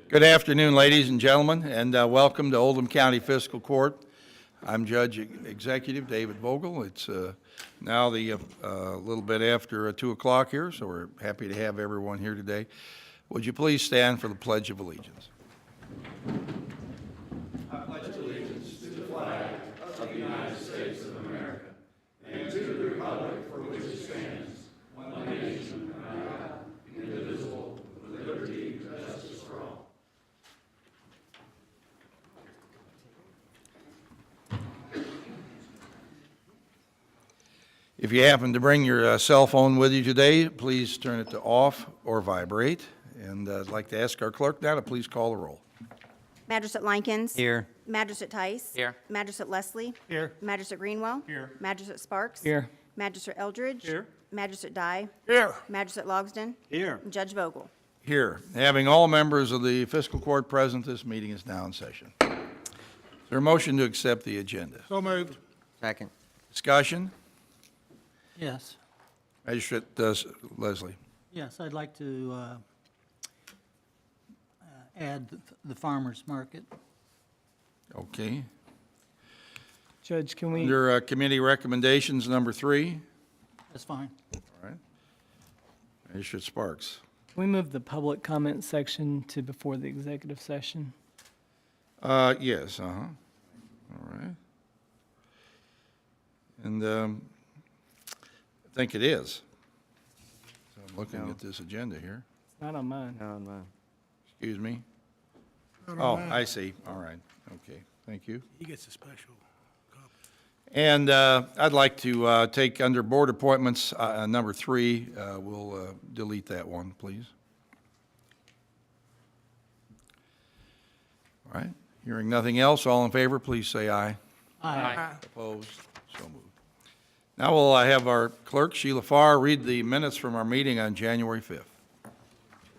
Good afternoon, ladies and gentlemen, and welcome to Oldham County Fiscal Court. I'm Judge Executive David Vogel. It's now the little bit after 2 o'clock here, so we're happy to have everyone here today. Would you please stand for the Pledge of Allegiance? I pledge allegiance to the flag of the United States of America and to the republic for which it stands, one nation, under God, indivisible, with liberty and justice for all. If you happen to bring your cell phone with you today, please turn it to off or vibrate. And I'd like to ask our clerk now to please call the roll. Magistrate Likens. Here. Magistrate Tice. Here. Magistrate Leslie. Here. Magistrate Greenwell. Here. Magistrate Sparks. Here. Magistrate Eldridge. Here. Magistrate Dye. Here. Magistrate Logsdon. Here. And Judge Vogel. Here. Having all members of the fiscal court present, this meeting is now in session. Is there a motion to accept the agenda? So moved. Second. Discussion? Yes. Magistrate Leslie. Yes, I'd like to add the farmer's market. Okay. Judge, can we, Under committee recommendations, number 3. That's fine. All right. Magistrate Sparks. can we move the public comment section to before the executive session? Yes, All right. And I think it is. So I'm looking at this agenda here. It's not on mine. No, no. Excuse me? Oh, I see. All right. Okay. Thank you. He gets a special copy. And I'd like to take under board appointments, number 3. We'll delete that one, please. All right. Hearing nothing else, all in favor, please say aye. Aye. Opposed? So moved. Now we'll have our clerk, Sheila Farr, read the minutes from our meeting on January 5th.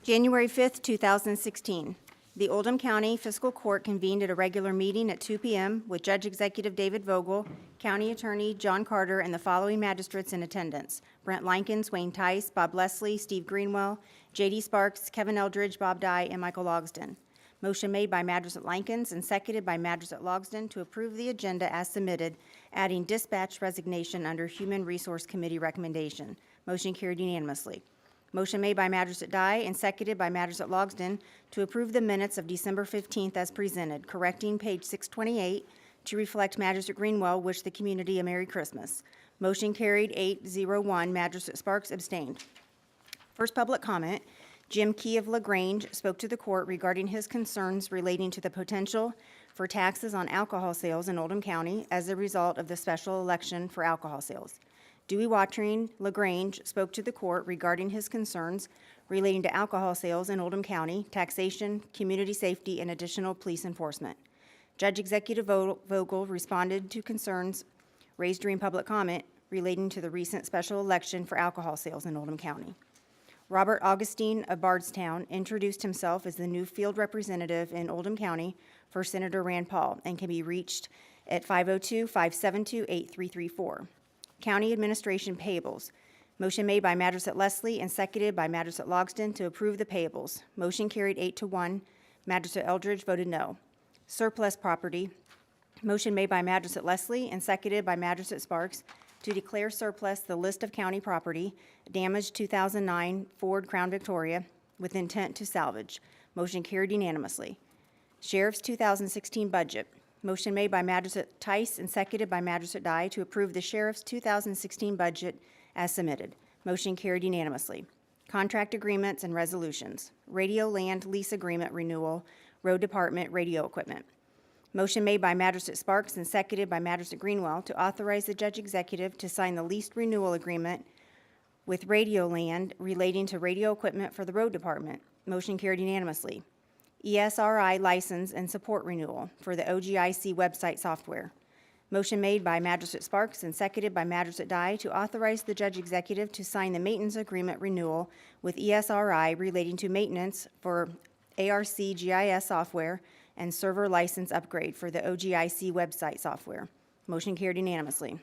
January 5th, 2016. The Oldham County Fiscal Court convened at a regular meeting at 2 p.m. with Judge Executive David Vogel, County Attorney John Carter, and the following magistrates in attendance: Brent Likens, Wayne Tice, Bob Leslie, Steve Greenwell, J.D. Sparks, Kevin Eldridge, Bob Dye, and Michael Logsdon. Motion made by Magistrate Likens and seconded by Magistrate Logsdon to approve the agenda as submitted, adding dispatch resignation under Human Resource Committee recommendation. Motion carried unanimously. Motion made by Magistrate Dye and seconded by Magistrate Logsdon to approve the minutes of December 15th as presented, correcting page 628 to reflect Magistrate Greenwell wished the community a Merry Christmas. Motion carried 8-0-1. Magistrate Sparks abstained. First public comment. Jim Key of LaGrange spoke to the court regarding his concerns relating to the potential for taxes on alcohol sales in Oldham County as a result of the special election for alcohol sales. Dewey Watering LaGrange spoke to the court regarding his concerns relating to alcohol sales in Oldham County, taxation, community safety, and additional police enforcement. Judge Executive Vogel responded to concerns raised during public comment relating to the recent special election for alcohol sales in Oldham County. Robert Augustine of Bardstown introduced himself as the new field representative in Oldham County for Senator Rand Paul and can be reached at 502-572-8334. County Administration Payables. Motion made by Magistrate Leslie and seconded by Magistrate Logsdon to approve the payables. Motion carried 8-1. Magistrate Eldridge voted no. Surplus property. Motion made by Magistrate Leslie and seconded by Magistrate Sparks to declare surplus the list of county property, damaged 2009 Ford Crown Victoria, with intent to salvage. Motion carried unanimously. Sheriff's 2016 budget. Motion made by Magistrate Tice and seconded by Magistrate Dye to approve the Sheriff's 2016 budget as submitted. Motion carried unanimously. Contract agreements and resolutions. Radio land lease agreement renewal, Road Department radio equipment. Motion made by Magistrate Sparks and seconded by Magistrate Greenwell to authorize the Judge Executive to sign the lease renewal agreement with Radio Land relating to radio equipment for the Road Department. Motion carried unanimously. ESRI license and support renewal for the OGIC website software. Motion made by Magistrate Sparks and seconded by Magistrate Dye to authorize the Judge Executive to sign the maintenance agreement renewal with ESRI relating to maintenance for ARC GIS software and server license upgrade for the OGIC website software. Motion carried unanimously.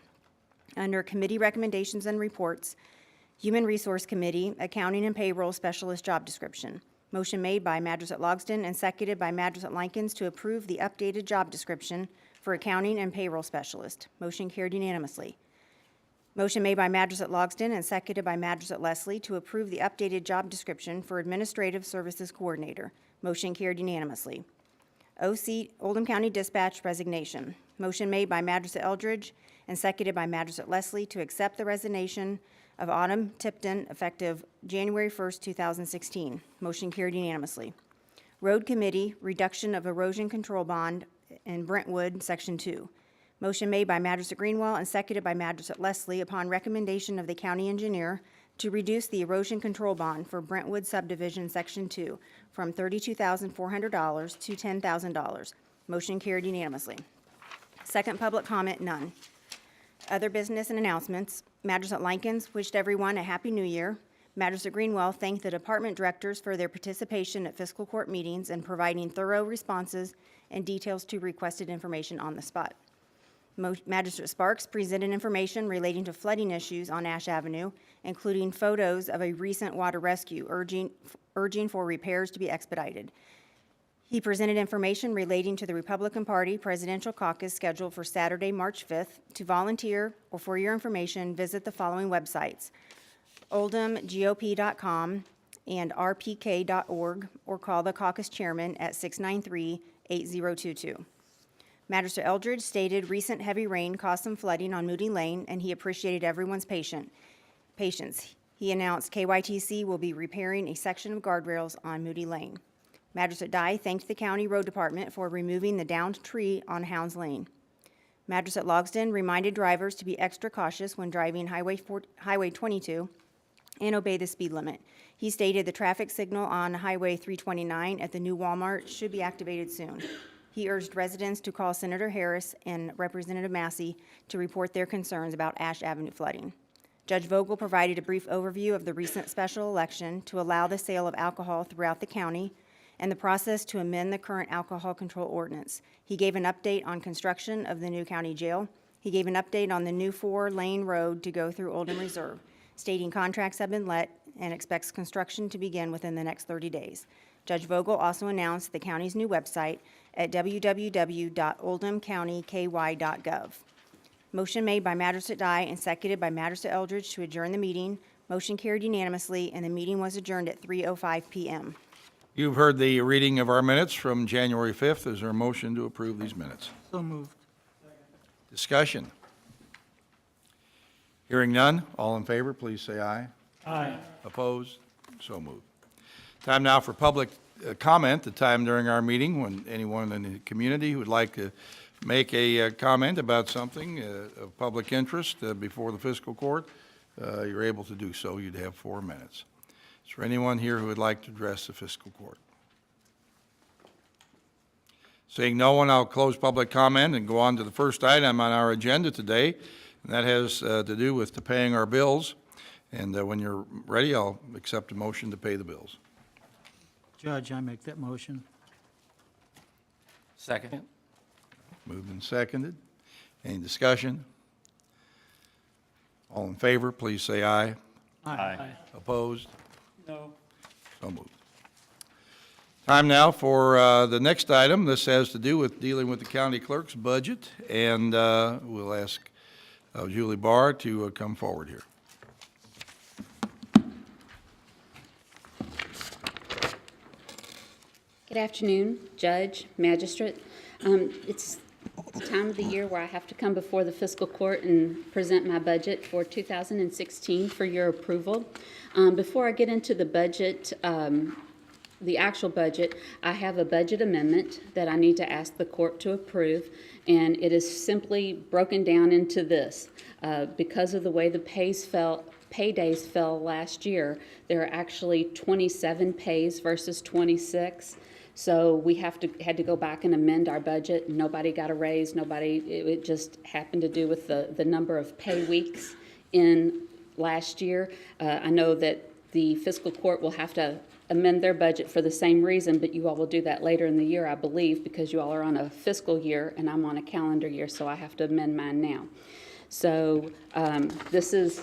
Under committee recommendations and reports, Human Resource Committee, Accounting and Payroll Specialist job description. Motion made by Magistrate Logsdon and seconded by Magistrate Likens to approve the updated job description for accounting and payroll specialist. Motion carried unanimously. Motion made by Magistrate Logsdon and seconded by Magistrate Leslie to approve the updated job description for Administrative Services Coordinator. Motion carried unanimously. OC Oldham County Dispatch resignation. Motion made by Magistrate Eldridge and seconded by Magistrate Leslie to accept the resignation of Autumn Tipton effective January 1st, 2016. Motion carried unanimously. Road Committee, reduction of erosion control bond in Brentwood, Section 2. Motion made by Magistrate Greenwell and seconded by Magistrate Leslie upon recommendation of the county engineer to reduce the erosion control bond for Brentwood subdivision, Section 2, from $32,400 to $10,000. Motion carried unanimously. Second public comment, none. Other business and announcements. Magistrate Likens wished everyone a Happy New Year. Magistrate Greenwell thanked the department directors for their participation at fiscal court meetings and providing thorough responses and details to requested information on the spot. Magistrate Sparks presented information relating to flooding issues on Ash Avenue, including photos of a recent water rescue, urging for repairs to be expedited. He presented information relating to the Republican Party presidential caucus scheduled for Saturday, March 5th. To volunteer or for your information, visit the following websites: oldhamgop.com and rpk.org, or call the caucus chairman at 693-8022. Magistrate Eldridge stated recent heavy rain caused some flooding on Moody Lane, and he appreciated everyone's patience. He announced KYTC will be repairing a section of guardrails on Moody Lane. Magistrate Dye thanked the county road department for removing the downed tree on Hounds Lane. Magistrate Logsdon reminded drivers to be extra cautious when driving Highway 22 and obey the speed limit. He stated the traffic signal on Highway 329 at the new Walmart should be activated soon. He urged residents to call Senator Harris and Representative Massey to report their concerns about Ash Avenue flooding. Judge Vogel provided a brief overview of the recent special election to allow the sale of alcohol throughout the county and the process to amend the current alcohol control ordinance. He gave an update on construction of the new county jail. He gave an update on the new 4-lane road to go through Oldham Reserve, stating contracts have been let and expects construction to begin within the next 30 days. Judge Vogel also announced the county's new website at www.oldhamcountyky.gov. Motion made by Magistrate Dye and seconded by Magistrate Eldridge to adjourn the meeting. Motion carried unanimously, and the meeting was adjourned at 3:05 p.m. You've heard the reading of our minutes from January 5th. Is there a motion to approve these minutes? So moved. Discussion. Hearing none, all in favor, please say aye. Aye. Opposed? So moved. Time now for public comment, the time during our meeting when anyone in the community who would like to make a comment about something of public interest before the fiscal court, you're able to do so. You'd have 4 minutes. Is there anyone here who would like to address the fiscal court? Seeing no one, I'll close public comment and go on to the first item on our agenda today, and that has to do with paying our bills. And when you're ready, I'll accept a motion to pay the bills. Judge, I make that motion. Second. Moved and seconded. Any discussion? All in favor, please say aye. Aye. Opposed? No. So moved. Time now for the next item. This has to do with dealing with the county clerk's budget, and we'll ask Julie Barr to come forward here. Good afternoon, Judge, Magistrate. It's the time of the year where I have to come before the fiscal court and present my budget for 2016 for your approval. Before I get into the budget, the actual budget, I have a budget amendment that I need to ask the court to approve, and it is simply broken down into this. Because of the way the paydays fell last year, there are actually 27 pays versus 26. So we had to go back and amend our budget. Nobody got a raise. It just happened to do with the number of pay weeks in last year. I know that the fiscal court will have to amend their budget for the same reason, but you all will do that later in the year, I believe, because you all are on a fiscal year and I'm on a calendar year, so I have to amend mine now. So this is...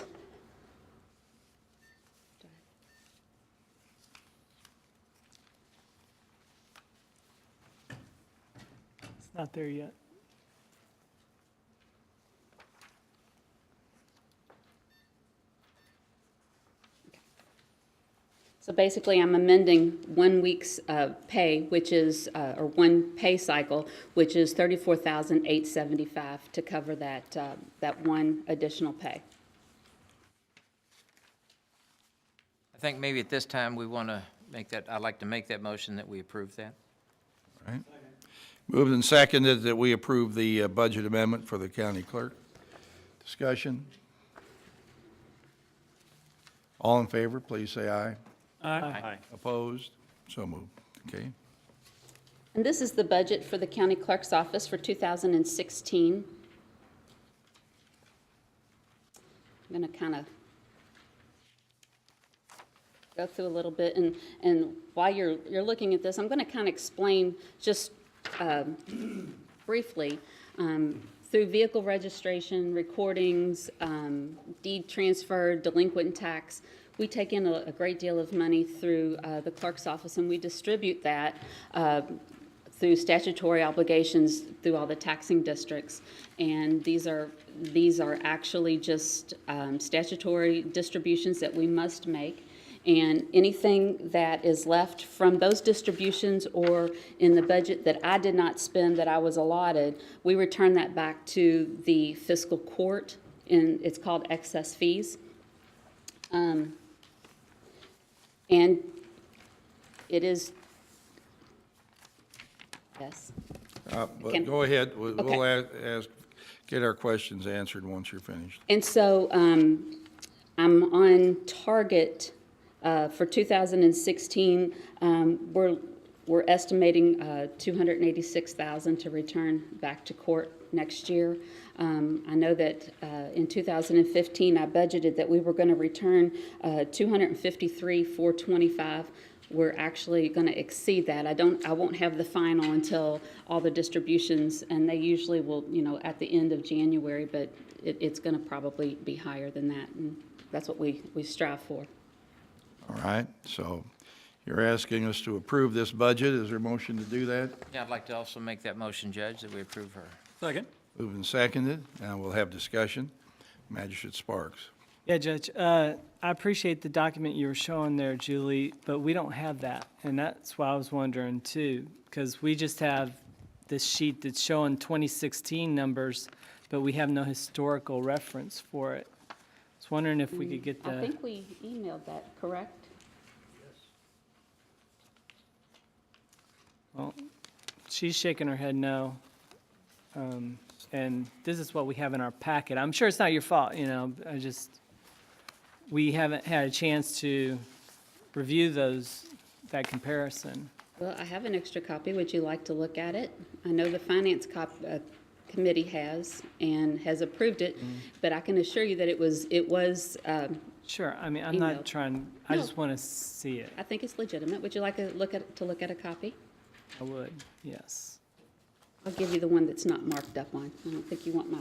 It's not there yet. So basically, I'm amending 1 week's pay, which is, or one pay cycle, which is $34,875 to cover that one additional pay. I think maybe at this time, we want to make that, I'd like to make that motion that we approve that. All right. Moved and seconded that we approve the budget amendment for the county clerk. Discussion? All in favor, please say aye. Aye. Opposed? So moved. Okay. And this is the budget for the county clerk's office for 2016. I'm going to kind of go through a little bit, and while you're looking at this, I'm going to kind of explain just briefly through vehicle registration, recordings, deed transfer, delinquent tax. We take in a great deal of money through the clerk's office, and we distribute that through statutory obligations through all the taxing districts. And these are actually just statutory distributions that we must make. And anything that is left from those distributions or in the budget that I did not spend that I was allotted, we return that back to the fiscal court, and it's called excess fees. And it is, yes. But Can- go ahead. We'll Okay. get our questions answered once you're finished. And so I'm on target for 2016. We're estimating $286,000 to return back to court next year. I know that in 2015, I budgeted that we were going to return $253,425. We're actually going to exceed that. I won't have the final until all the distributions, and they usually will, at the end of January, but it's going to probably be higher than that, and that's what we strive for. All right, so you're asking us to approve this budget. Is there a motion to do that? Yeah, I'd like to also make that motion, Judge, that we approve her. Second. Moved and seconded, and we'll have discussion. Magistrate Sparks. Yeah, Judge, I appreciate the document you were showing there, Julie, but we don't have that. And that's why I was wondering too, because we just have this sheet that's showing 2016 numbers, but we have no historical reference for it. I was wondering if we could get I the, think we emailed that, correct? well, she's shaking her head no. And this is what we have in our packet. I'm sure it's not your fault, we haven't had a chance to review that comparison. Well, I have an extra copy. Would you like to look at it? I know the Finance Committee has and has approved it, but I can assure you that it was. Sure, I'm Email. not trying, I No. just want to see it. I think it's legitimate. Would you like to look at a copy? I would, yes. I'll give you the one that's not marked up on. I don't think you want my.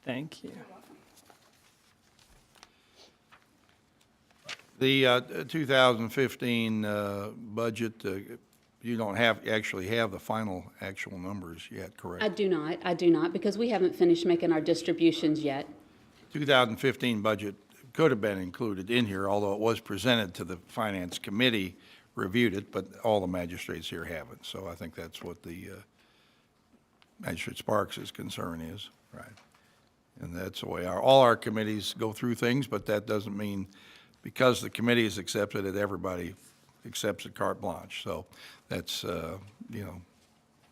Thank you. The 2015 budget, you don't actually have the final actual numbers yet, correct? I do not, because we haven't finished making our distributions yet. 2015 budget could have been included in here, although it was presented to the Finance Committee, reviewed it, but all the magistrates here haven't. So I think that's what the Magistrate Sparks' concern is, right? And that's the way all our committees go through things, but that doesn't mean because the committee has accepted it, everybody accepts it carte blanche. So that's,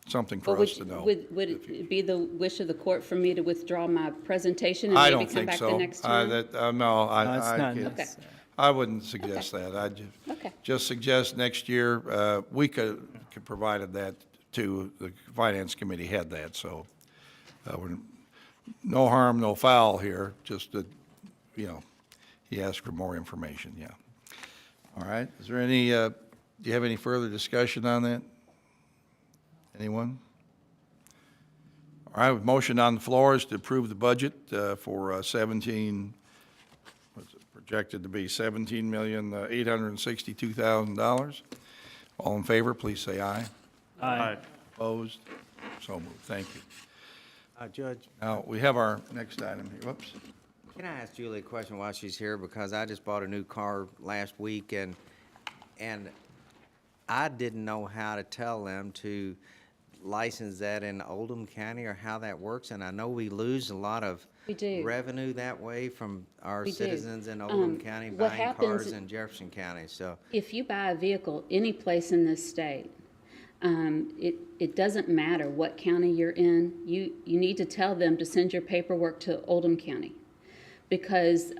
something for Well, us to know. Would it be the wish of the court for me to withdraw my presentation and I maybe don't come think back so. the next time? No, No, it's I not can't. necessary. I wouldn't suggest that. I'd Okay. just suggest next year, we could provided that to, the Finance Committee had that, so no harm, no foul here, just that, he asked for more information, yeah. All right, is there any, do you have any further discussion on that? Anyone? All right, with motion on the floor is to approve the budget for what's it projected to be $17,862,000. All in favor, please say aye. Aye. Opposed? So moved. Thank you. Judge, Now, we have our next item here. Whoops. can I ask Julie a question while she's here? Because I just bought a new car last week, and I didn't know how to tell them to license that in Oldham County or how that works. And I know we lose a lot of We do. revenue that way from our We do. citizens in Oldham County what buying happens- cars in Jefferson County, so. If you buy a vehicle any place in this state, it doesn't matter what county you're in, you need to tell them to send your paperwork to Oldham County. Because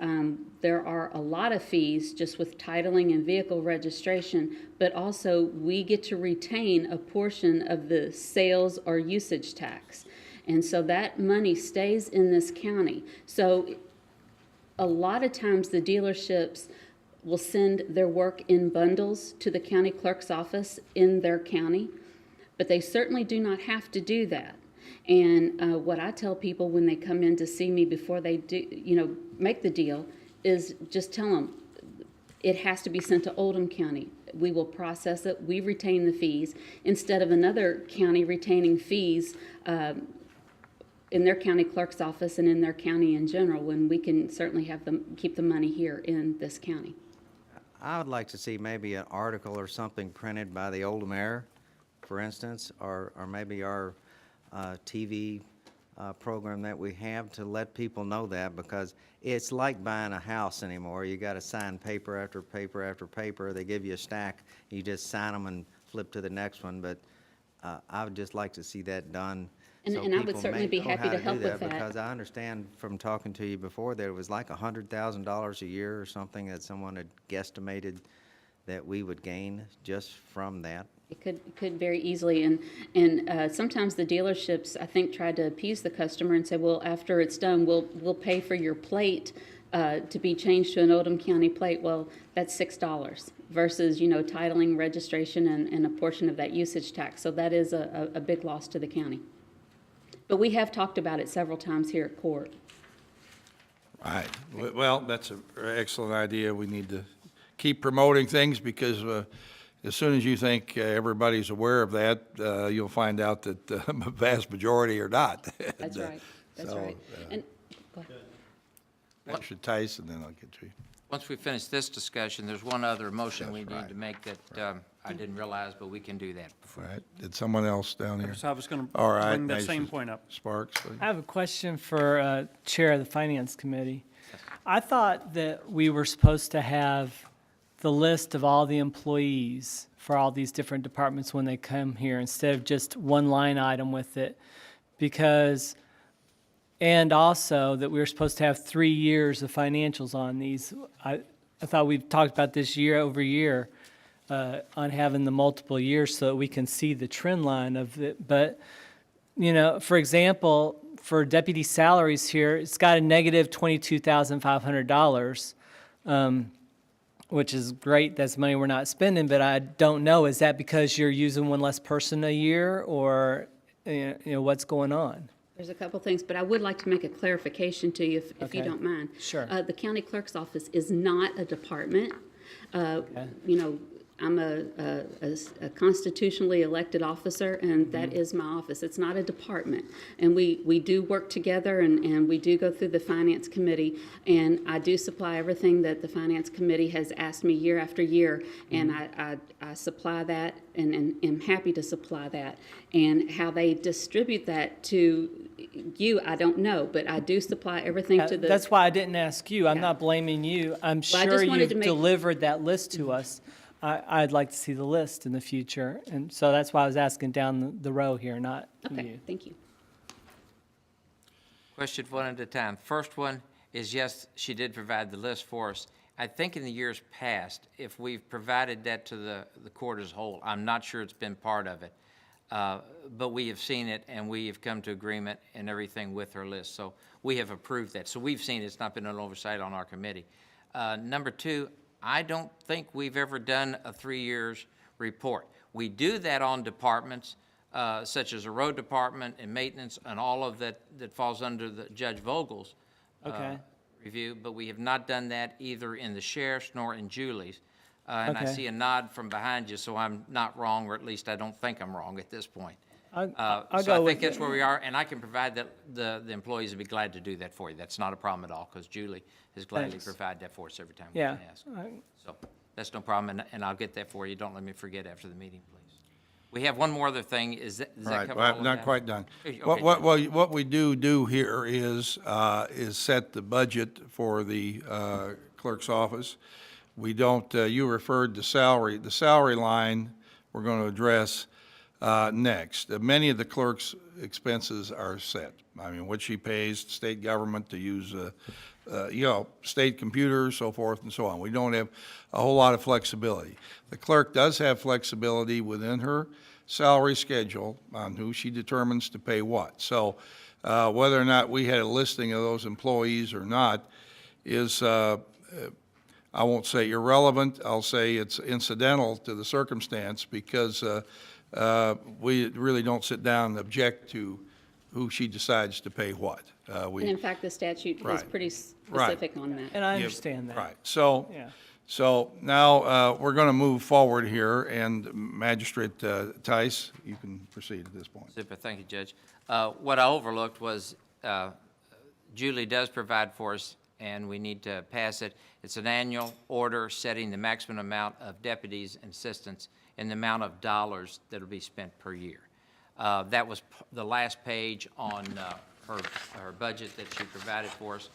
there are a lot of fees just with titling and vehicle registration, but also we get to retain a portion of the sales or usage tax. And so that money stays in this county. So a lot of times the dealerships will send their work in bundles to the county clerk's office in their county, but they certainly do not have to do that. And what I tell people when they come in to see me before they do, make the deal, is just tell them it has to be sent to Oldham County. We will process it. We retain the fees instead of another county retaining fees in their county clerk's office and in their county in general, when we can certainly have them keep the money here in this county. I would like to see maybe an article or something printed by the Oldham Air, for instance, or maybe our TV program that we have to let people know that, because it's like buying a house anymore. You got to sign paper after paper after paper. They give you a stack. You just sign them and flip to the next one. But I would just like to see that done. And so I would people certainly may be know happy how to do help with that. Because I understand from talking to you before that it was like $100,000 a year or something that someone had guesstimated that we would gain just from that. It could very easily, and sometimes the dealerships, I think, try to appease the customer and say, well, after it's done, we'll pay for your plate to be changed to an Oldham County plate. Well, that's $6 versus, titling, registration, and a portion of that usage tax. So that is a big loss to the county. But we have talked about it several times here at court. Right. Well, that's an excellent idea. We need to keep promoting things, because as soon as you think everybody's aware of that, you'll find out that the vast majority are not. That's right. That's so, right. And go ahead. Actually, Tyson, then I'll get to you. Once we finish this discussion, there's one other motion we need to make that I didn't realize, but we can do that All right. Did someone else down here? So I was going to All right. bring that nice. same point up. Sparks, please. I have a question for Chair of the Finance Committee. I thought that we were supposed to have the list of all the employees for all these different departments when they come here, instead of just one line item with it, and also that we were supposed to have 3 years of financials on these. I thought we've talked about this year over year on having the multiple years so that we can see the trend line of it. But, for example, for deputy salaries here, it's got a negative $22,500, which is great. That's money we're not spending, but I don't know, is that because you're using one less person a year, or, what's going on? There's a couple things, but I would like to make a clarification to you, if you Okay. don't mind. Sure. The county clerk's office is not a department. I'm a constitutionally elected officer, and that is my office. It's not a department. And we do work together, and we do go through the Finance Committee, and I do supply everything that the Finance Committee has asked me year after year, and I supply that, and am happy to supply that. And how they distribute that to you, I don't know, but I do supply everything to the... That's why I didn't ask you. I'm Yeah. not blaming you. I'm Well, I sure just wanted you've to make- delivered that list to us. I'd like to see the list in the future, and so that's why I was asking down the row here, not Okay, you. thank you. Question one at a time. First one is, yes, she did provide the list for us. I think in the years past, if we've provided that to the court as a whole, I'm not sure it's been part of it. But we have seen it, and we have come to agreement and everything with her list. So we have approved that. So we've seen it. It's not been an oversight on our committee. Number two, I don't think we've ever done a 3 years report. We do that on departments such as a road department and maintenance and all of that falls under the Judge Vogel's Okay. review, but we have not done that either in the sheriff's nor in Julie's. And I Okay. see a nod from behind you, so I'm not wrong, or at least I don't think I'm wrong at this point. I'll So go I with think that's it. where we are, and I can provide that, the employees would be glad to do that for you. That's not a problem at all, because Julie has gladly Thanks. provided that for us every time we Yeah. can ask. So that's no problem, and I'll get that for you. Don't let me forget after the meeting, please. We have one more other thing. Does that Right, cover well, all of not that? quite done. Okay, What we do here is set the budget for the clerk's office. We don't, you referred to salary. The salary line, we're going to address next. Many of the clerk's expenses are set. I mean, what she pays state government to use, state computers, so forth and so on. We don't have a whole lot of flexibility. The clerk does have flexibility within her salary schedule on who she determines to pay what. So whether or not we had a listing of those employees or not is, I won't say irrelevant, I'll say it's incidental to the circumstance, because we really don't sit down and object to who she decides to pay what. And in fact, the statute is Right. pretty Right. specific on that. And I understand that. Right, so, Yeah. so now we're going to move forward here, and Magistrate Tice, you can proceed at this point. Super, thank you, Judge. What I overlooked was Julie does provide for us, and we need to pass it. It's an annual order setting the maximum amount of deputies and assistants and the amount of dollars that will be spent per year. That was the last page on her budget that she provided for us,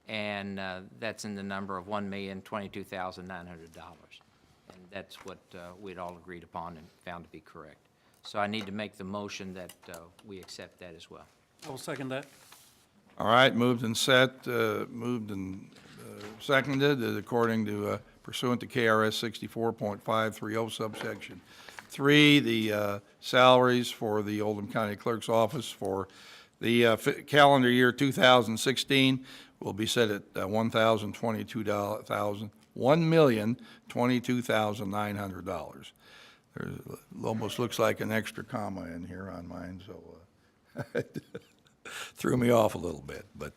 and that's in the number of $1,022,900. And that's what we'd all agreed upon and found to be correct. So I need to make the motion that we accept that as well. I will second that. All right, moved and seconded, according to pursuant to KRS 64.530 subsection 3, the salaries for the Oldham County Clerk's Office for the calendar year 2016 will be set at $1,022,900. There's, almost looks like an extra comma in here on mine, so threw me off a little bit, but,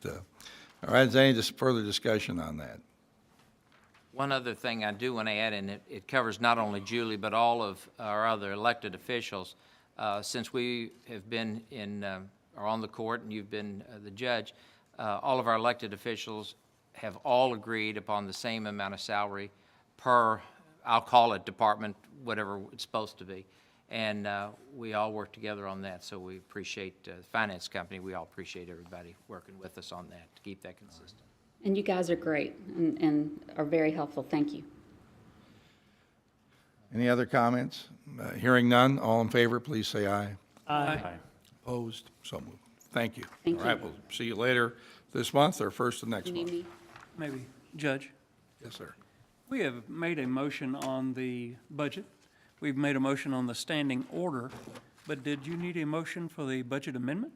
all right, is there any further discussion on that? One other thing I do want to add, and it covers not only Julie, but all of our other elected officials. Since we have been or on the court, and you've been the judge, all of our elected officials have all agreed upon the same amount of salary per, I'll call it department, whatever it's supposed to be. And we all work together on that, so we appreciate the finance company. We all appreciate everybody working with us on that to keep that consistent. And you guys are great and are very helpful. Thank you. Any other comments? Hearing none, all in favor, please say aye. Aye. Opposed? So moved. Thank you. Thank All right, you. we'll see you later this month or first of next You need month. me? Maybe. Judge, Yes, sir. we have made a motion on the budget. We've made a motion on the standing order, but did you need a motion for the budget amendment?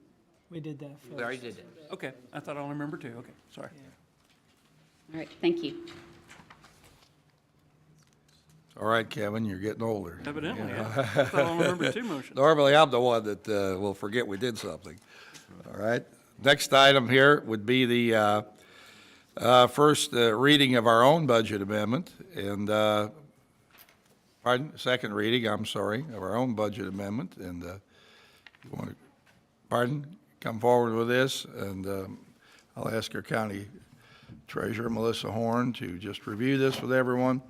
We did that first. We already did it. Okay, I thought I only remembered two. Okay, sorry. All right, thank you. All right, Kevin, you're getting older. Evidently, I thought I only remembered two motions. Normally, I'm the one that will forget we did something. All right. Next item here would be the first reading of our own budget amendment, and, second reading, I'm sorry, of our own budget amendment, and you want to, come forward with this, and I'll ask our county treasurer, Melissa Horn, to just review this with everyone.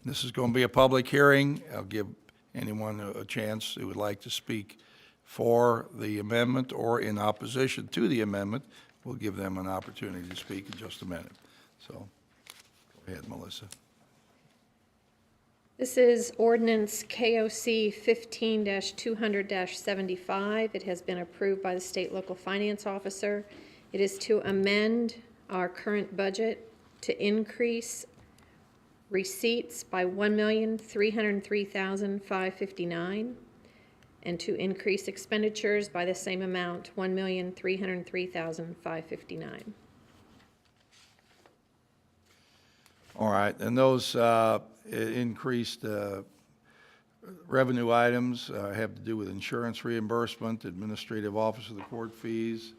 This is going to be a public hearing. I'll give anyone a chance who would like to speak for the amendment or in opposition to the amendment. We'll give them an opportunity to speak in just a minute. So, go ahead, Melissa. This is ordinance KOC 15-200-75. It has been approved by the state local finance officer. It is to amend our current budget to increase receipts by $1,303,559 and to increase expenditures by the same amount, $1,303,559. All right, and those increased revenue items have to do with insurance reimbursement, administrative office of the court fees,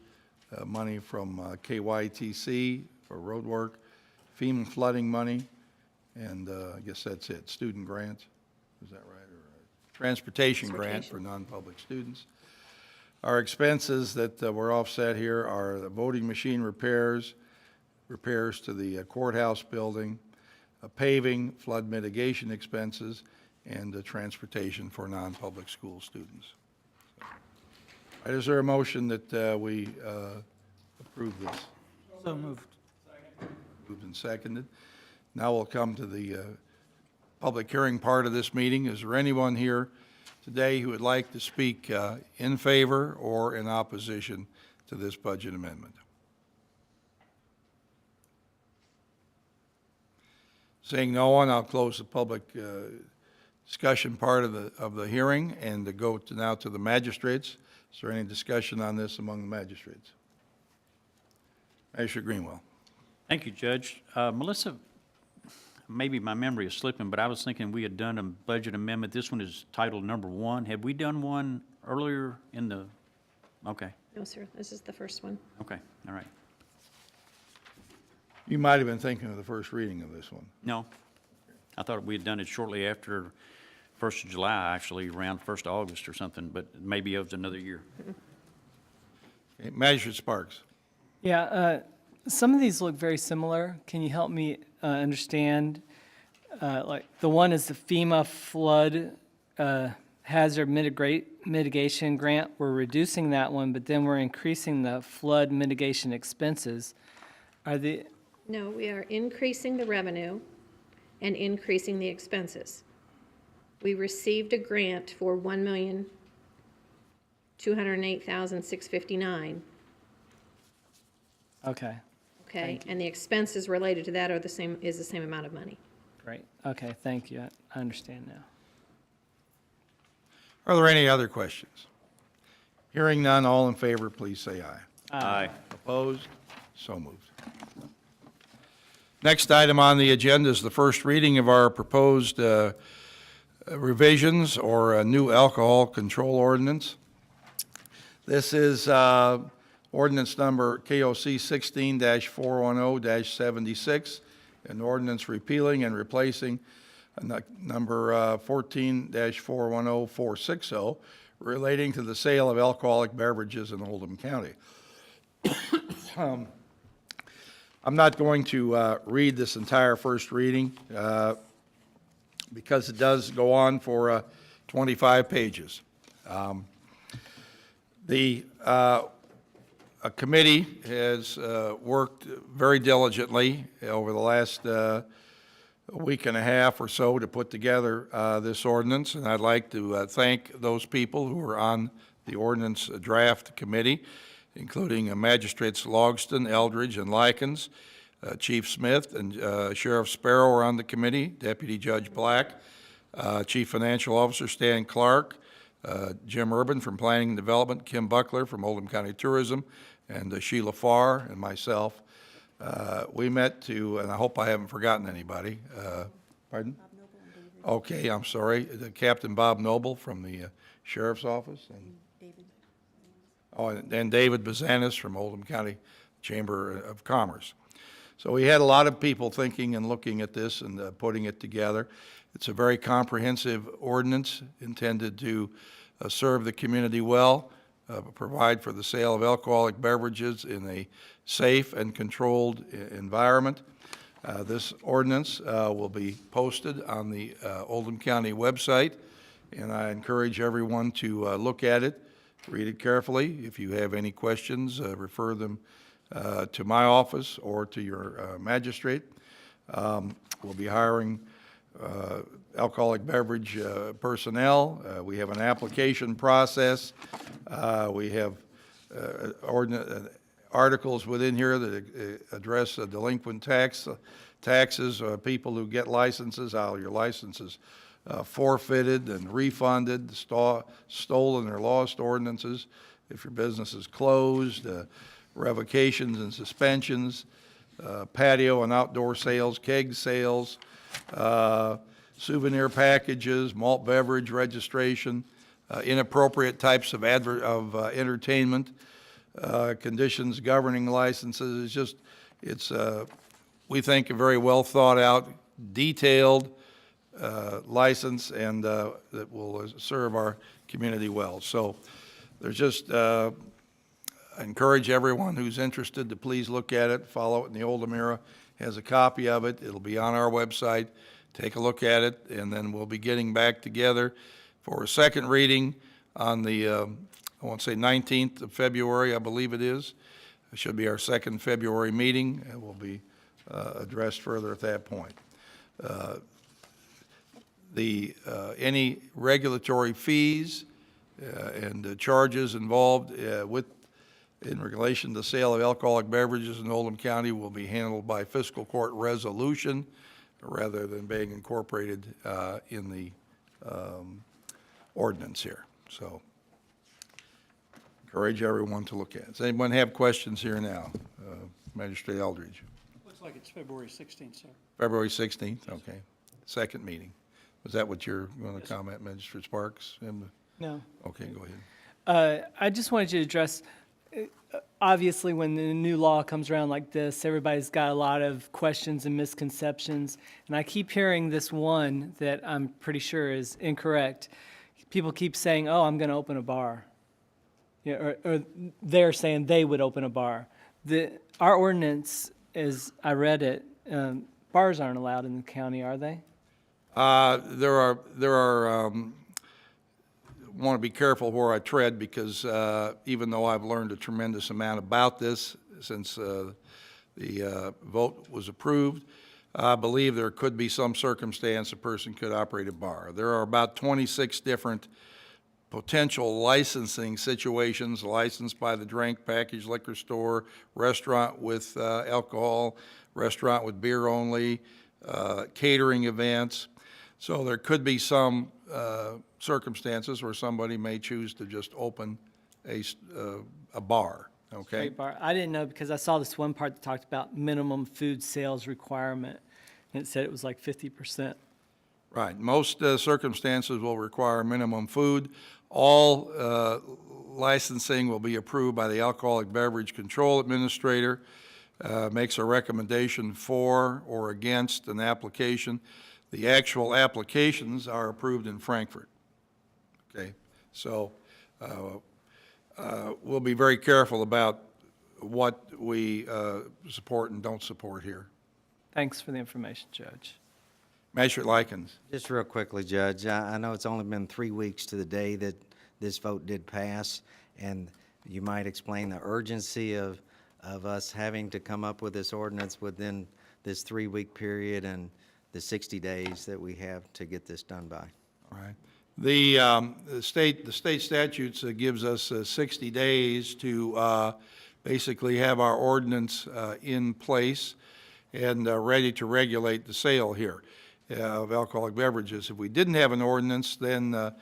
money from KYTC for road work, FEMA flooding money, And I guess that's it. Student grants, is that right? Or transportation grant for non-public students. Our expenses that were offset here are the voting machine repairs, repairs to the courthouse building, paving, flood mitigation expenses, and transportation for non-public school students. Is there a motion that we approve this? So moved. Moved and seconded. Now we'll come to the public hearing part of this meeting. Is there anyone here today who would like to speak in favor or in opposition to this budget amendment? Seeing no one, I'll close the public discussion part of the hearing and to go now to the magistrates. Is there any discussion on this among the magistrates? Magistrate Greenwell. Thank you, Judge. Melissa, maybe my memory is slipping, but I was thinking we had done a budget amendment. This one is titled number 1. Have we done one earlier in the, okay, No, sir, this is the first one. okay, all right. You might have been thinking of the first reading of this one. No, I thought we had done it shortly after 1st of July, actually, around 1st of August or something, but maybe it was another year. Okay, Magistrate Sparks. Yeah, some of these look very similar. Can you help me understand? Like, the one is the FEMA flood hazard mitigation grant. We're reducing that one, but then we're increasing the flood mitigation expenses. Are the, No, we are increasing the revenue and increasing the expenses. We received a grant for $1,208,659. okay, Okay, and the expenses related to that are the same amount of money. great. Okay, thank you. I understand now. Are there any other questions? Hearing none, all in favor, please say aye. Aye. Opposed? So moved. Next item on the agenda is the first reading of our proposed revisions or a new alcohol control ordinance. This is ordinance number KOC 16-410-76, an ordinance repealing and replacing number 14-410460 relating to the sale of alcoholic beverages in Oldham County. I'm not going to read this entire first reading because it does go on for 25 pages. A committee has worked very diligently over the last week and a half or so to put together this ordinance, and I'd like to thank those people who are on the ordinance draft committee, including Magistrates Logston, Eldridge, and Likens. Chief Smith and Sheriff Sparrow are on the committee, Deputy Judge Black, Chief Financial Officer Stan Clark, Jim Urban from Planning and Development, Kim Buckler from Oldham County Tourism, and Sheila Farr and myself. We met to, and I hope I haven't forgotten anybody. Pardon? Okay, I'm sorry. Captain Bob Noble from the Sheriff's Office. And David Bazanis from Oldham County Chamber of Commerce. So we had a lot of people thinking and looking at this and putting it together. It's a very comprehensive ordinance intended to serve the community well, provide for the sale of alcoholic beverages in a safe and controlled environment. This ordinance will be posted on the Oldham County website, and I encourage everyone to look at it, read it carefully. If you have any questions, refer them to my office or to your magistrate. We'll be hiring alcoholic beverage personnel. We have an application process. We have articles within here that address delinquent taxes, people who get licenses, how your license is forfeited and refunded, stolen or lost ordinances, if your business is closed, revocations and suspensions, patio and outdoor sales, keg sales, souvenir packages, malt beverage registration, inappropriate types of entertainment, conditions governing licenses. It's we think, a very well thought out, detailed license and that will serve our community well. So there's just, I encourage everyone who's interested to please look at it, follow it in the Oldham era, has a copy of it. It'll be on our website. Take a look at it, and then we'll be getting back together for a second reading on the, I want to say 19th of February, I believe it is. It should be our second February meeting, and will be addressed further at that point. Any regulatory fees and charges involved in relation to the sale of alcoholic beverages in Oldham County will be handled by fiscal court resolution rather than being incorporated in the ordinance here. So encourage everyone to look at it. Does anyone have questions here now? Magistrate Eldridge. Looks like it's February 16th, sir. February 16th, okay. Second meeting. Was that what you're going to comment, Magistrate Sparks? No. Okay, go ahead. I just wanted you to address, obviously, when the new law comes around like this, everybody's got a lot of questions and misconceptions. And I keep hearing this one that I'm pretty sure is incorrect. People keep saying, oh, I'm going to open a bar. Yeah, or they're saying they would open a bar. Our ordinance, as I read it, bars aren't allowed in the county, are they? There are, want to be careful where I tread because even though I've learned a tremendous amount about this since the vote was approved, I believe there could be some circumstance a person could operate a bar. There are about 26 different potential licensing situations, licensed by the drink, packaged liquor store, restaurant with alcohol, restaurant with beer only, catering events. So there could be some circumstances where somebody may choose to just open a bar, okay? Straight bar. I didn't know because I saw this one part that talked about minimum food sales requirement, and it said it was like 50%. Right. Most circumstances will require minimum food. All licensing will be approved by the Alcoholic Beverage Control Administrator, makes a recommendation for or against an application. The actual applications are approved in Frankfurt. Okay, so we'll be very careful about what we support and don't support here. Thanks for the information, Judge. Magistrate Likens. Just real quickly, Judge, I know it's only been 3 weeks to the day that this vote did pass, and you might explain the urgency of us having to come up with this ordinance within this 3-week period and the 60 days that we have to get this done by. All right. The state statutes gives us 60 days to basically have our ordinance in place and ready to regulate the sale here of alcoholic beverages. If we didn't have an ordinance, then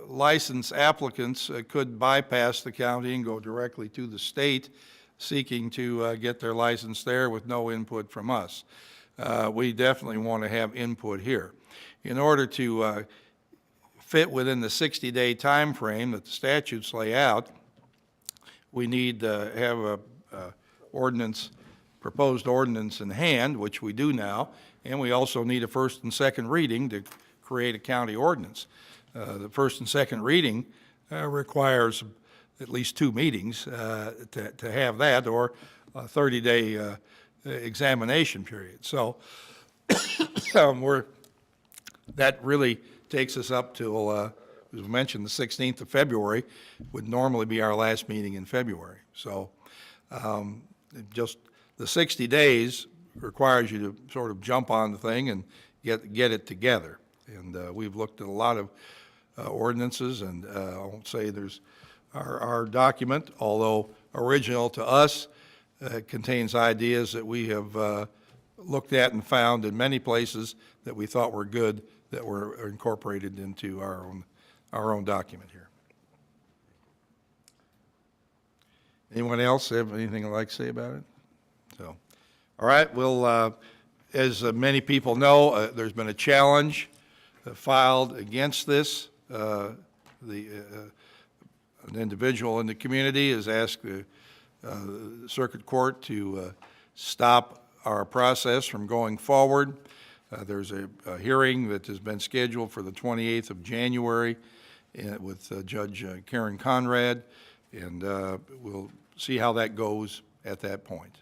license applicants could bypass the county and go directly to the state seeking to get their license there with no input from us. We definitely want to have input here. In order to fit within the 60-day time frame that the statutes lay out, we need to have a proposed ordinance in hand, which we do now, and we also need a first and second reading to create a county ordinance. The first and second reading requires at least 2 meetings to have that, or a 30-day examination period. So that really takes us up till, as we mentioned, the 16th of February would normally be our last meeting in February. So just the 60 days requires you to sort of jump on the thing and get it together. And we've looked at a lot of ordinances, and I won't say there's our document, although original to us, contains ideas that we have looked at and found in many places that we thought were good, that were incorporated into our own document here. Anyone else have anything they'd like to say about it? So, all right, well, as many people know, there's been a challenge filed against this. An individual in the community has asked the circuit court to stop our process from going forward. There's a hearing that has been scheduled for the 28th of January with Judge Karen Conrad, and we'll see how that goes at that point.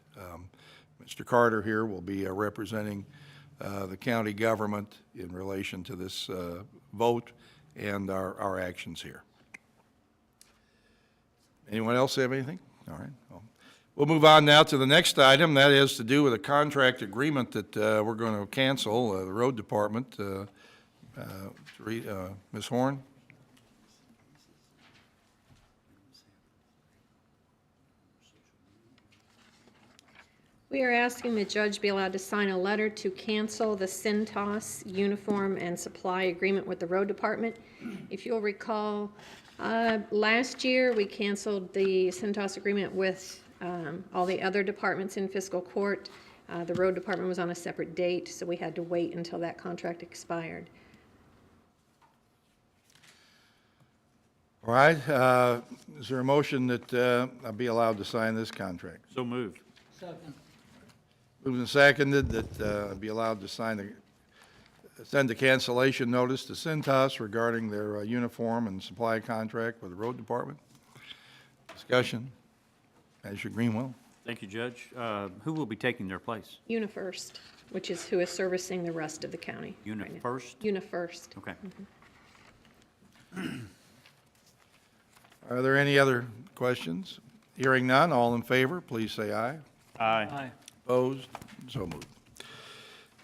Mr. Carter here will be representing the county government in relation to this vote and our actions here. Anyone else have anything? All right. Well, we'll move on now to the next item. That is to do with a contract agreement that we're going to cancel, the road department. Ms. Horn? We are asking the judge be allowed to sign a letter to cancel the Cintas uniform and supply agreement with the road department. If you'll recall, last year we canceled the Cintas agreement with all the other departments in fiscal court. The road department was on a separate date, so we had to wait until that contract expired. All right. Is there a motion that I be allowed to sign this contract? So moved. Second. Moved and seconded that I be allowed to send a cancellation notice to Cintas regarding their uniform and supply contract with the road department. Discussion. Manager Greenwell. Thank you, Judge. Who will be taking their place? UniFirst, which is who is servicing the rest of the county. right now. UniFirst? UniFirst. Okay. Are there any other questions? Hearing none, all in favor, please say aye. Aye. Aye. Opposed? So moved.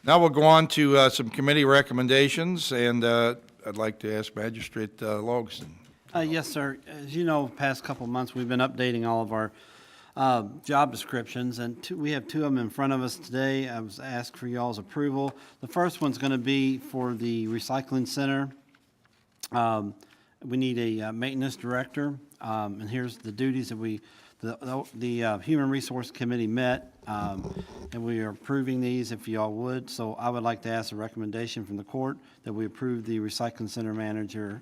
Now we'll go on to some committee recommendations, and I'd like to ask Magistrate Logston. Yes, sir. As you know, past couple of months, we've been updating all of our job descriptions, and we have two of them in front of us today. I was asked for y'all's approval. The first one's going to be for the recycling center. We need a maintenance director, and here's the duties that the Human Resource Committee met, and we are approving these if y'all would. So I would like to ask a recommendation from the court that we approve the recycling center manager,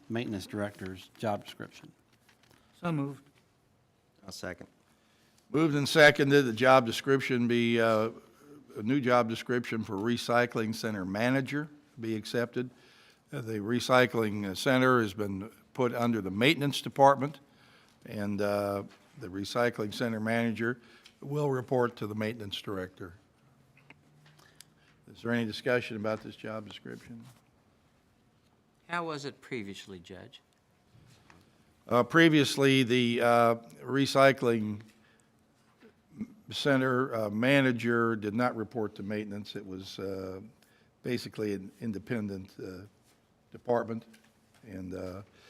maintenance director's job description. So moved. I'll second. Moved and seconded, the job description be, a new job description for recycling center manager be accepted. The recycling center has been put under the maintenance department, and the recycling center manager will report to the maintenance director. Is there any discussion about this job description? How was it previously, Judge? Previously, the recycling center manager did not report to maintenance. It was basically an independent department, and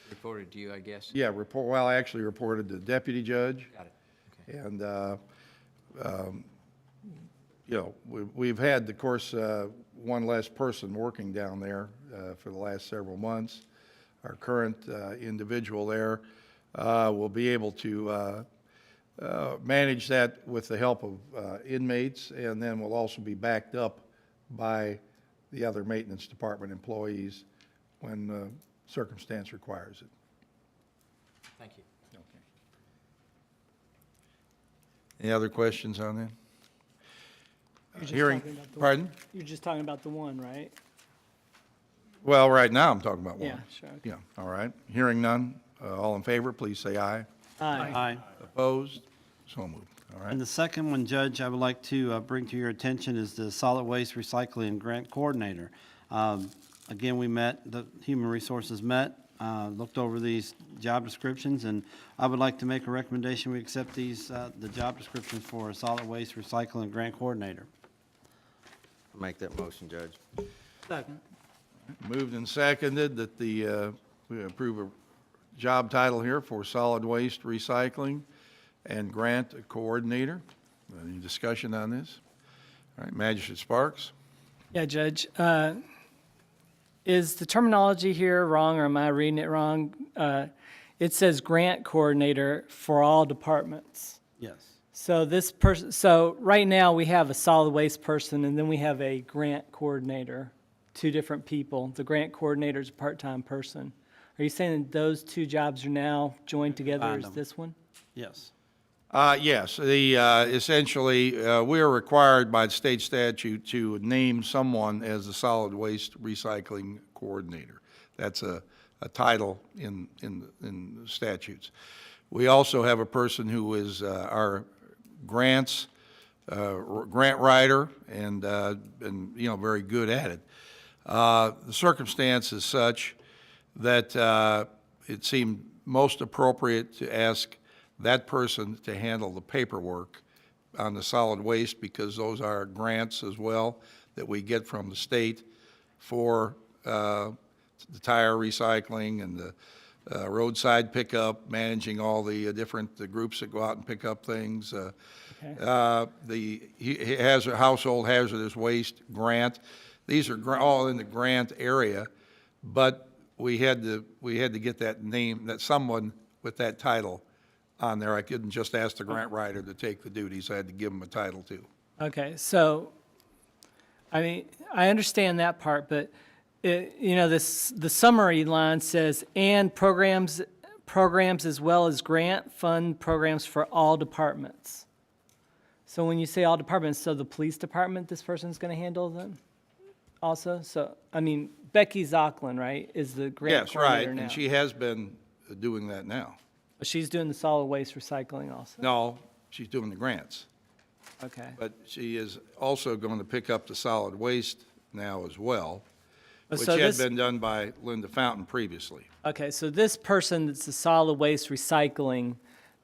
Reported to you, I guess? yeah, I actually reported to the deputy judge. Got it. Okay. And, you know, we've had, of course, one less person working down there for the last several months. Our current individual there will be able to manage that with the help of inmates, and then will also be backed up by the other maintenance department employees when circumstance requires it. Thank you. Okay. Any other questions on that? You're just Hearing, talking about the- pardon? You're just talking about the one, right? Well, right now, I'm talking about one. Yeah, sure. Okay. Yeah, all right. Hearing none, all in favor, please say aye. Aye. Opposed? So moved. All right. And the second one, Judge, I would like to bring to your attention is the solid waste recycling and grant coordinator. Again, we met, the Human Resources met, looked over these job descriptions, and I would like to make a recommendation we accept these, the job descriptions for a solid waste recycling and grant coordinator. I'll make that motion, Judge. Second. Moved and seconded that we approve a job title here for solid waste recycling and grant coordinator. Any discussion on this? All right, Magistrate Sparks? Yeah, Judge. Is the terminology here wrong, or am I reading it wrong? It says grant coordinator for all departments. Yes. So this person, so right now we have a solid waste person, and then we have a grant coordinator, two different people. The grant coordinator is a part-time person. Are you saying that those two jobs are now joined together Combined as them. this one? Yes. Yes, essentially, we are required by state statute to name someone as the solid waste recycling coordinator. That's a title in the statutes. We also have a person who is our grant writer and, very good at it. The circumstance is such that it seemed most appropriate to ask that person to handle the paperwork on the solid waste, because those are grants as well that we get from the state for the tire recycling and the roadside pickup, managing all the different groups that go out and pick up things. The household hazardous waste grant. These are all in the grant area, but we had to get that name, that someone with that title on there. I couldn't just ask the grant writer to take the duties. I had to give him a title too. Okay, so, I mean, I understand that part, but, the summary line says, and programs as well as grant fund programs for all departments. So when you say all departments, so the police department, this person's going to handle them also? So, I mean, Becky Zoklin, right, is the grant Yes, right, coordinator now? and she has been doing that now. She's doing the solid waste recycling also? No, she's doing the grants. Okay. But she is also going to pick up the solid waste now as well, which So had this- been done by Linda Fountain previously. Okay, so this person that's the solid waste recycling,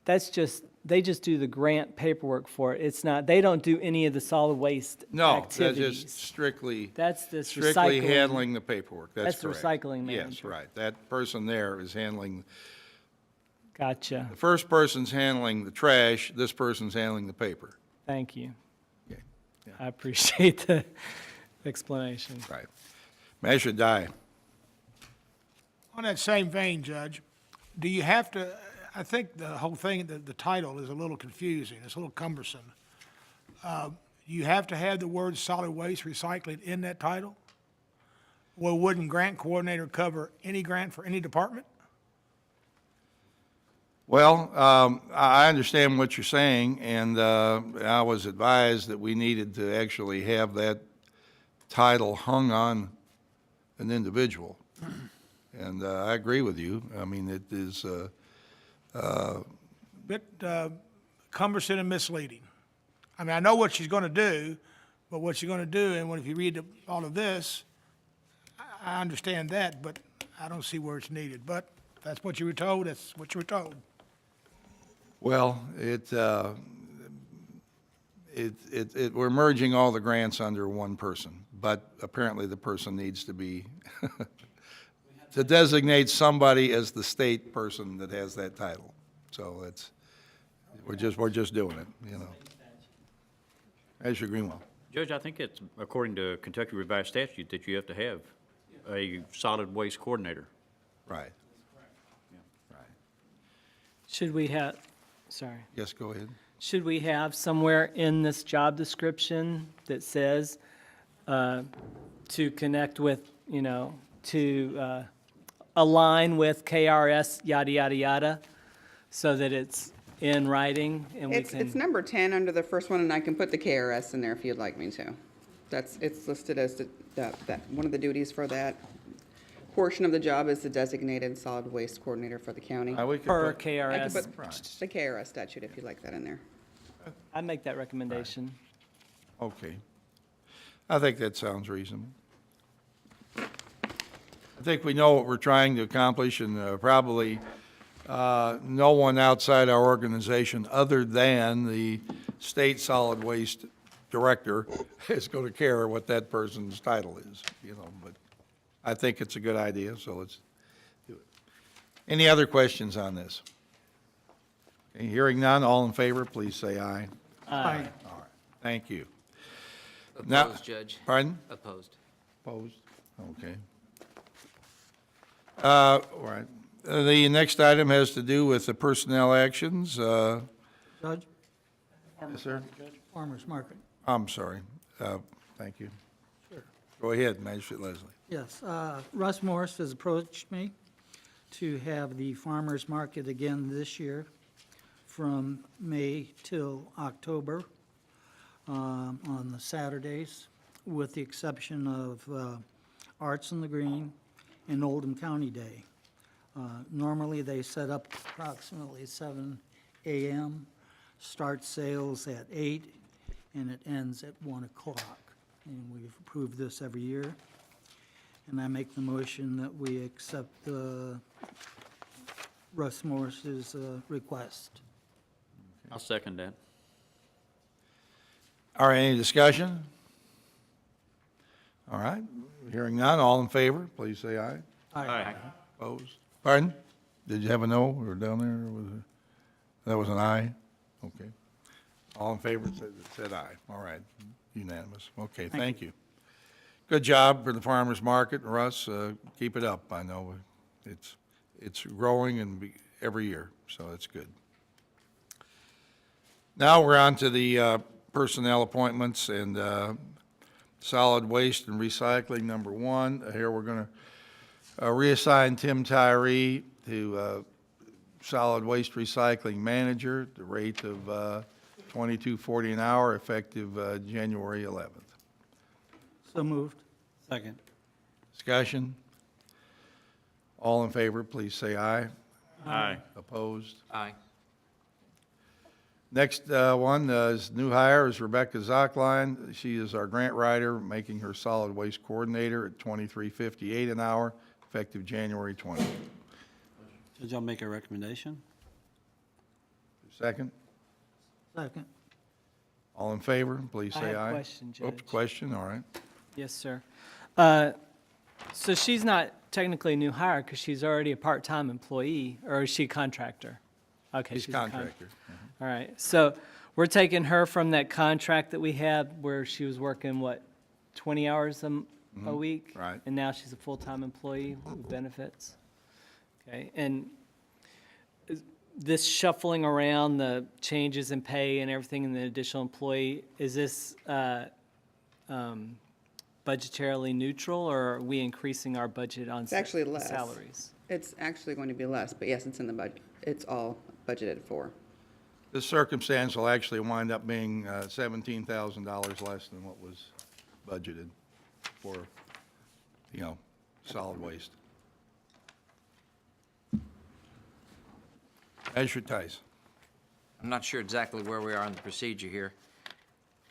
they just do the grant paperwork for it. They don't do any of the solid waste No, that's activities. just strictly, That's the strictly recycling. handling the paperwork. That's That's the correct. recycling Yes, manager. right. That person there is handling, Gotcha. the first person's handling the trash, this person's handling the paper. Thank you. Okay, yeah. I appreciate the explanation. Right. Measure die. On that same vein, Judge, do you have to, I think the whole thing, the title is a little confusing, it's a little cumbersome. You have to have the word solid waste recycling in that title? Well, wouldn't grant coordinator cover any grant for any department? Well, I understand what you're saying, and I was advised that we needed to actually have that title hung on an individual. And I agree with you. I mean, it is, Bit cumbersome and misleading. I mean, I know what she's gonna do, but what she's gonna do, and if you read all of this, I understand that, but I don't see where it's needed. But if that's what you were told, that's what you were told. well, we're merging all the grants under one person, but apparently the person needs to be, to designate somebody as the state person that has that title. So we're just doing it, Measure Greenwell. Judge, I think it's according to Kentucky Revised Statute that you have to have a solid waste coordinator. Right. Should we have, sorry. Yes, go ahead. Should we have somewhere in this job description that says to connect with, to align with KRS, yada, yada, yada, so that it's in writing and we It's can? number 10 under the first one, and I can put the KRS in there if you'd like me to. It's listed as that one of the duties for that portion of the job is the designated solid waste coordinator for the county. We could Per put- I can KRS. put the KRS statute if you'd like that in there. I make that recommendation. Okay. I think that sounds reasonable. I think we know what we're trying to accomplish, and probably no one outside our organization, other than the state solid waste director, is going to care what that person's title is, but I think it's a good idea, so let's do it. Any other questions on this? Okay, hearing none, all in favor, please say aye. Aye. All right, thank you. Now- Opposed, Judge. Pardon? Opposed. Opposed? Okay. All right. The next item has to do with the personnel actions. Judge, Yes, sir? farmer's market. I'm sorry. Thank you. Go ahead, Magistrate Leslie. Yes, Russ Morris has approached me to have the farmer's market again this year from May till October on the Saturdays, with the exception of Arts on the Green and Oldham County Day. Normally, they set up approximately 7 a.m., start sales at 8, and it ends at 1 o'clock. And we've approved this every year. And I make the motion that we accept Russ Morris's request. I'll second that. All right, any discussion? All right, hearing none, all in favor, please say aye. Aye. Opposed? Pardon? Did you have a no or down there? Or was it, that was an aye? Okay. All in favor said aye. All right, unanimous. Okay, thank you. Good job for the farmer's market, Russ. Keep it up. I know it's growing and every year, so it's good. Now we're on to the personnel appointments and solid waste and recycling, number 1. Here we're going to reassign Tim Tyree to solid waste recycling manager at the rate of $22.40 an hour, effective January 11th. So moved. Second. Discussion? All in favor, please say aye. Aye. Opposed? Aye. Next one is new hire is Rebecca Zockline. She is our grant writer, making her solid waste coordinator at $23.58 an hour, effective January 20th. Judge, I'll make a recommendation. Second? Second. All in favor, please I say have a aye. question, Oops, Judge. question, all right. Yes, sir. So she's not technically a new hire because she's already a part-time employee, or is she a contractor? Okay, She's she's a contractor. All right, so we're taking her from that contract that we had where she was working, what, 20 hours a week? right. And now she's a full-time employee with benefits? Okay, and this shuffling around the changes in pay and everything in the additional employee, is this budgetarily neutral, or are we increasing our budget on It's actually less. salaries? It's actually going to be less, but yes, it's in the budget. It's all budgeted for. This circumstance will actually wind up being $17,000 less than what was budgeted for, solid waste. Measure Tice. I'm not sure exactly where we are in the procedure here.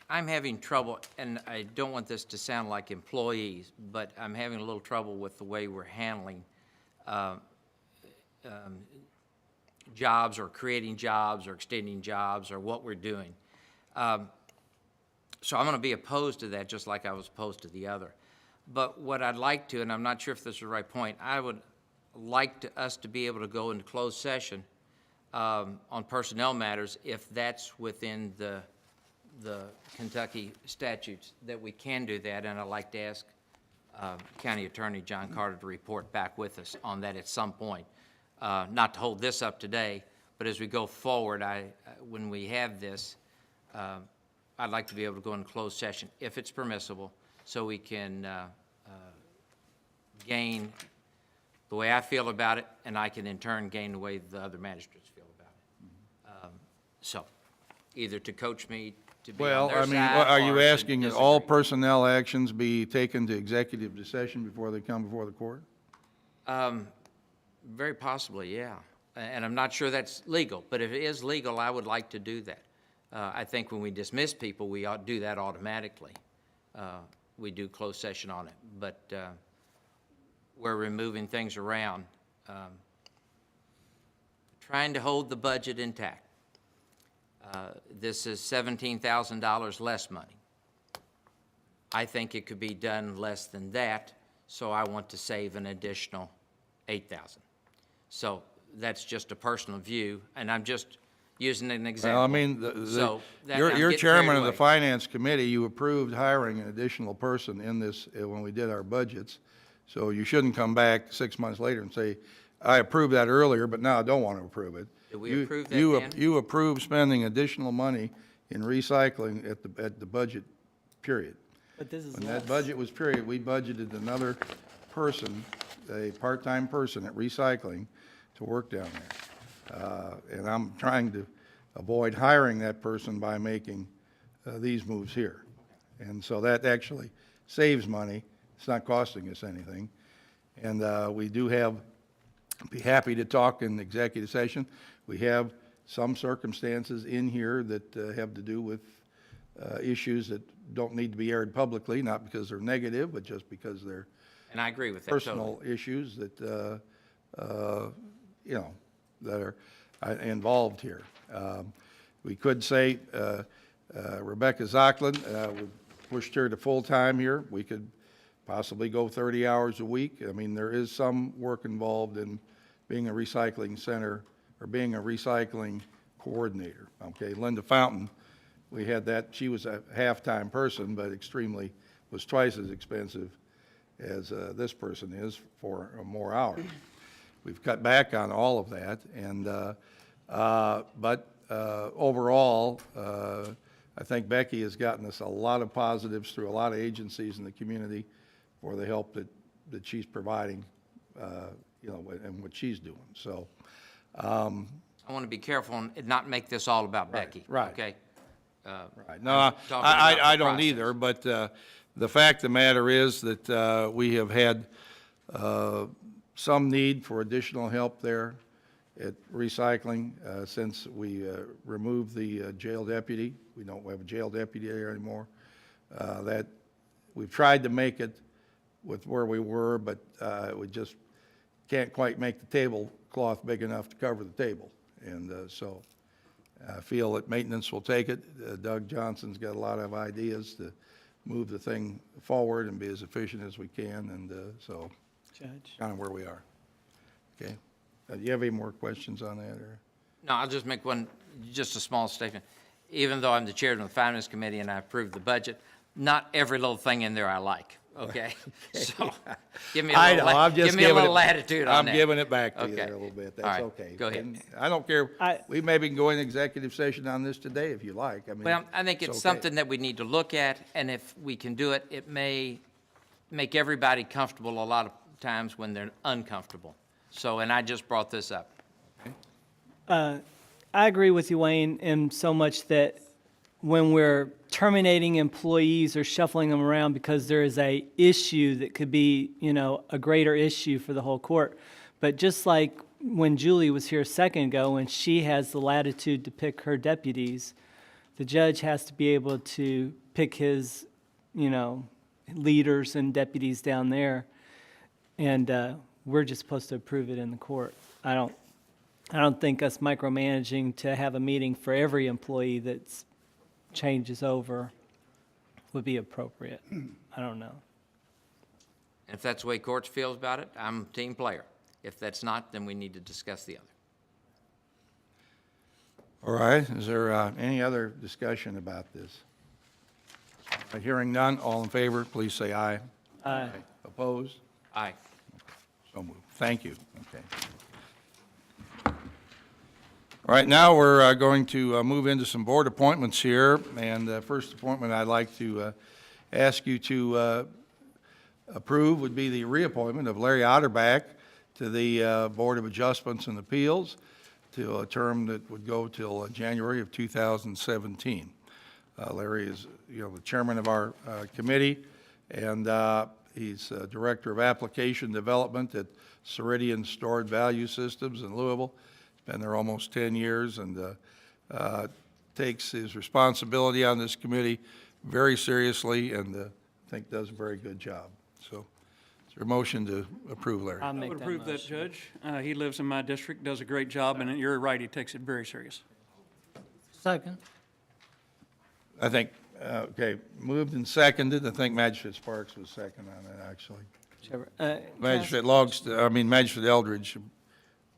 I'm having trouble, and I don't want this to sound like employees, but I'm having a little trouble with the way we're handling jobs or creating jobs or extending jobs or what we're doing. So I'm going to be opposed to that just like I was opposed to the other. But what I'd like to, and I'm not sure if this is the right point, I would like us to be able to go into closed session on personnel matters if that's within the Kentucky statutes, that we can do that, and I'd like to ask County Attorney John Carter to report back with us on that at some point. Not to hold this up today, but as we go forward, when we have this, I'd like to be able to go in closed session, if it's permissible, so we can gain the way I feel about it, and I can in turn gain the way the other magistrates feel about it. So, either to coach me to be on Well, their I mean, side, are you or to asking that all disagree. personnel actions be taken to executive session before they come before the court? Very possibly, yeah. And I'm not sure that's legal, but if it is legal, I would like to do that. I think when we dismiss people, we ought to do that automatically. We do closed session on it, but we're removing things around, trying to hold the budget intact. This is $17,000 less money. I think it could be done less than that, so I want to save an additional $8,000. So that's just a personal view, and I'm just using an example. Well, I mean, So that- I'm you're getting chairman carried of the away. finance committee. You approved hiring an additional person in this when we did our budgets. So you shouldn't come back 6 months later and say, I approved that earlier, but now I don't want to approve it. Did we approve that You then? You approved spending additional money in recycling at the budget period. But this is When less. that budget was period, we budgeted another person, a part-time person at recycling, to work down there. And I'm trying to avoid hiring that person by making these moves here. And so that actually saves money. It's not costing us anything. And we do have, be happy to talk in executive session. We have some circumstances in here that have to do with issues that don't need to be aired publicly, not because they're negative, but just because they're And I agree with that totally. personal issues that, you know, that are involved here. We could say Rebecca Zachlin, we pushed her to full-time here. We could possibly go 30 hours a week. I mean, there is some work involved in being a recycling center or being a recycling coordinator. Okay, Linda Fountain, we had that, she was a half-time person, but was twice as expensive as this person is for more hours. We've cut back on all of that, and but overall, I think Becky has gotten us a lot of positives through a lot of agencies in the community for the help that she's providing, you know, and what she's doing. So, I want to be careful and not make this all about Becky. right. Okay? right. No, I'm talking about I the don't process. either, but the fact of the matter is that we have had some need for additional help there at recycling since we removed the jail deputy. We don't have a jail deputy there anymore. That we've tried to make it with where we were, but we just can't quite make the tablecloth big enough to cover the table. And so I feel that maintenance will take it. Doug Johnson's got a lot of ideas to move the thing forward and be as efficient as we can, and so Judge. kind of where we are. Okay. Do you have any more questions on that, or? No, I'll just make just a small statement. Even though I'm the chairman of the Finance Committee and I approved the budget, not every little thing in there I like, okay? So, give me a I little, know, I'm just give me a giving little it- latitude on that. I'm giving it back to you Okay. there a little bit. All That's right, okay. go ahead. And I don't care. I- We maybe can go in executive session on this today if you like. I mean, Well, I think it's okay. something that we need to look at, and if we can do it, it may make everybody comfortable a lot of times when they're uncomfortable. So, and I just brought this up. I agree with you, Wayne, in so much that when we're terminating employees or shuffling them around because there is a issue that could be, you know, a greater issue for the whole court. But just like when Julie was here a second ago, when she has the latitude to pick her deputies, the judge has to be able to pick his, you know, leaders and deputies down there. And we're just supposed to approve it in the court. I don't think us micromanaging to have a meeting for every employee that's changes over would be appropriate. I don't know. If that's the way courts feels about it, I'm a team player. If that's not, then we need to discuss the other. All right, is there any other discussion about this? Hearing none, all in favor, please say aye. Aye. Opposed? Aye. So moved. Thank you. Okay. All right, now we're going to move into some board appointments here. And the first appointment I'd like to ask you to approve would be the reappointment of Larry Otterback to the Board of Adjustments and Appeals to a term that would go till January of 2017. Larry is, you know, the chairman of our committee, and he's Director of Application Development at Ceridian Stored Value Systems in Louisville. He's been there almost 10 years and takes his responsibility on this committee very seriously and I think does a very good job. So is there a motion to approve Larry? I'll I make would that approve that, motion. Judge. He lives in my district, does a great job, and you're right, he takes it very serious. Second. I think, okay, moved and seconded. I think Magistrate Sparks was second on that, actually. Whichever. Magistrate Eldridge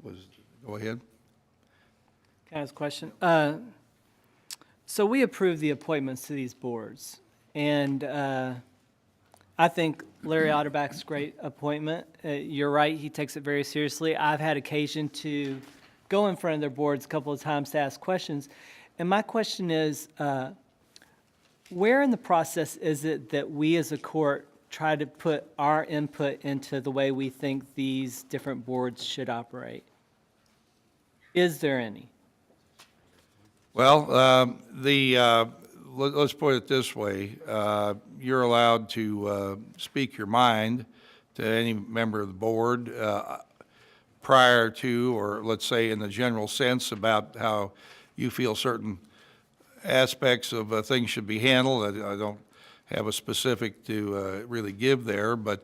was, go ahead. Can I ask a question? So we approve the appointments to these boards, and I think Larry Otterback's a great appointment. You're right, he takes it very seriously. I've had occasion to go in front of their boards a couple of times to ask questions, and my question is, where in the process is it that we as a court try to put our input into the way we think these different boards should operate? Is there any? Well, let's put it this way. You're allowed to speak your mind to any member of the board prior to, or let's say in the general sense about how you feel certain aspects of things should be handled. I don't have a specific to really give there, but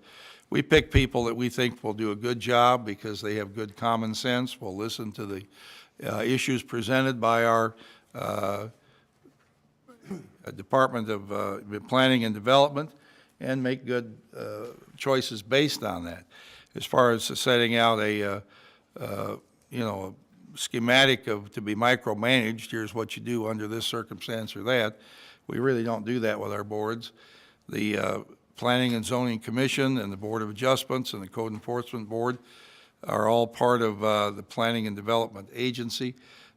we pick people that we think will do a good job because they have good common sense. We'll listen to the issues presented by our Department of Planning and Development and make good choices based on that. As far as setting out a schematic to be micromanaged, here's what you do under this circumstance or that, we really don't do that with our boards. The Planning and Zoning Commission and the Board of Adjustments and the Code Enforcement Board are all part of the Planning and Development Agency.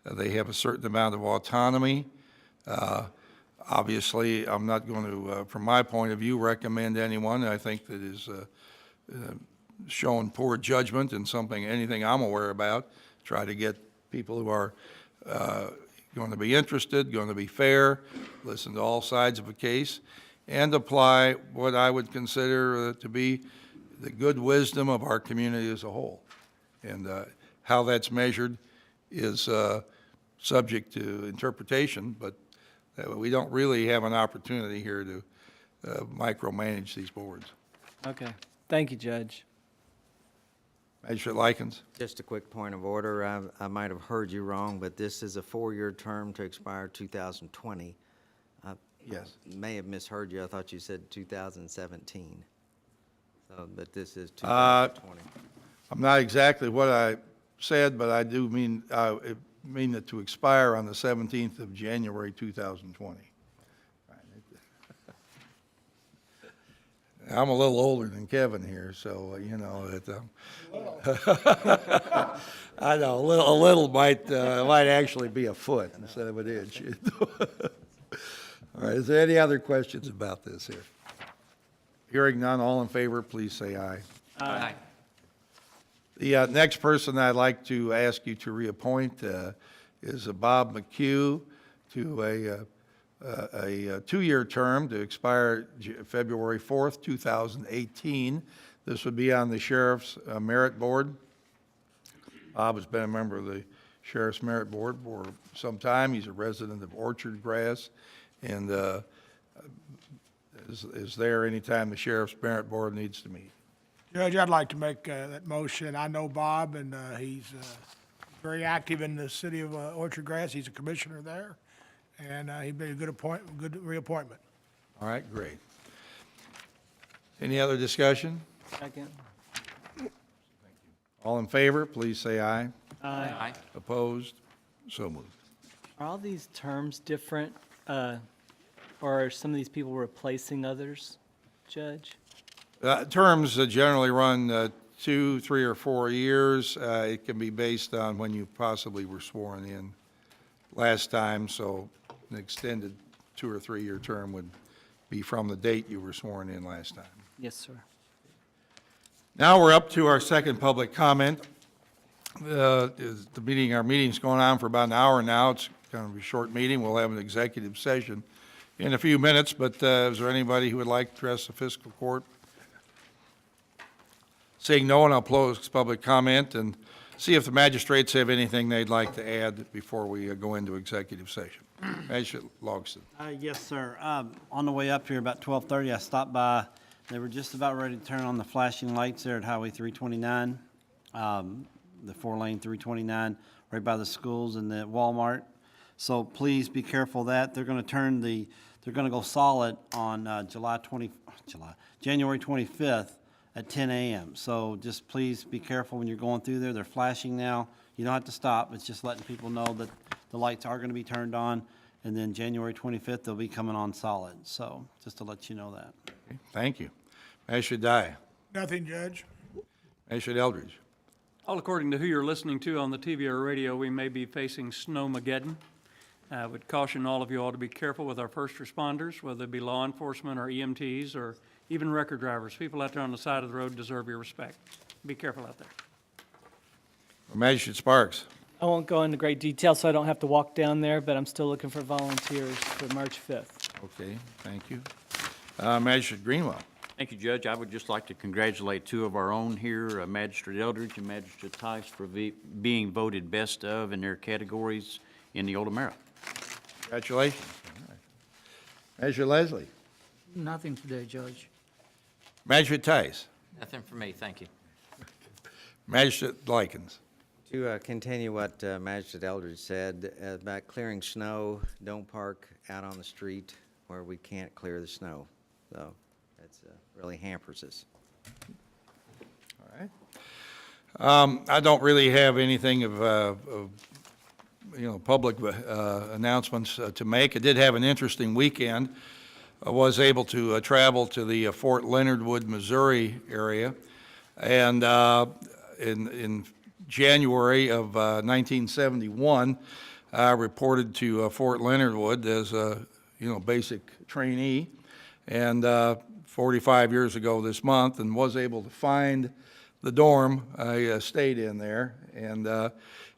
They have a certain amount of autonomy. Obviously, I'm not going to, from my point of view, recommend anyone I think that is shown poor judgment in anything I'm aware about. Try to get people who are going to be interested, going to be fair, listen to all sides of a case, and apply what I would consider to be the good wisdom of our community as a whole. And how that's measured is subject to interpretation, but we don't really have an opportunity here to micromanage these boards. Okay. Thank you, Judge. Magistrate Likens? Just a quick point of order. I might have heard you wrong, but this is a 4-year term to expire 2020. Yes. May have misheard you. I thought you said 2017. So, but this is 2020. I'm not exactly what I said, but I do mean it to expire on the 17th of January, 2020. I'm a little older than Kevin here, so, I know, a little might actually be a foot instead of an inch. All right, is there any other questions about this here? Hearing none, all in favor, please say aye. Aye. The next person I'd like to ask you to reappoint is Bob McHugh to a 2-year term to expire February 4th, 2018. This would be on the Sheriff's Merit Board. Bob has been a member of the Sheriff's Merit Board for some time. He's a resident of Orchard Grass and is there anytime the Sheriff's Merit Board needs to meet. Judge, I'd like to make that motion. I know Bob, and he's very active in the city of Orchard Grass. He's a commissioner there, and he'd be a good reappointment. All right, great. Any other discussion? Second. All in favor, please say aye. Aye. Opposed? So moved. Are all these terms different, or are some of these people replacing others, Judge? Terms generally run 2, 3, or 4 years. It can be based on when you possibly were sworn in last time, so an extended 2 or 3 year term would be from the date you were sworn in last time. Yes, sir. Now we're up to our second public comment. Our meeting's going on for about an hour now. It's kind of a short meeting. We'll have an executive session in a few minutes, but is there anybody who would like to address the fiscal court? Seeing no one, I'll close public comment and see if the magistrates have anything they'd like to add before we go into executive session. Magistrate Logston. Yes, sir. On the way up here, about 12:30, I stopped by. They were just about ready to turn on the flashing lights there at Highway 329, the 4-lane 329, right by the schools and the Walmart. So please be careful of that. They're going to go solid on January 25th at 10 a.m. So just please be careful when you're going through there. They're flashing now. You don't have to stop. It's just letting people know that the lights are going to be turned on. And then January 25th, they'll be coming on solid. So just to let you know that. Okay, thank you. Magistrate Dye. Nothing, Judge. Magistrate Eldridge. All according to who you're listening to on the TV or radio, we may be facing snowmageddon. I would caution all of you all to be careful with our first responders, whether it be law enforcement or EMTs or even record drivers. People out there on the side of the road deserve your respect. Be careful out there. Magistrate Sparks. I won't go into great detail, so I don't have to walk down there, but I'm still looking for volunteers for March 5th. Okay, thank you. Magistrate Greenwell. Thank you, Judge. I would just like to congratulate two of our own here, Magistrate Eldridge and Magistrate Tice, for being voted best of in their categories in the Oldham area. Congratulations. All right. Magistrate Leslie. Nothing today, Judge. Magistrate Tice. Nothing for me, thank you. Magistrate Likens. To continue what Magistrate Eldridge said about clearing snow, don't park out on the street where we can't clear the snow. So that's really hampers us. All right. I don't really have anything of public announcements to make. I did have an interesting weekend. I was able to travel to the Fort Leonard Wood, Missouri area, and in January of 1971, I reported to Fort Leonard Wood as a basic trainee, and 45 years ago this month, and was able to find the dorm I stayed in there, and was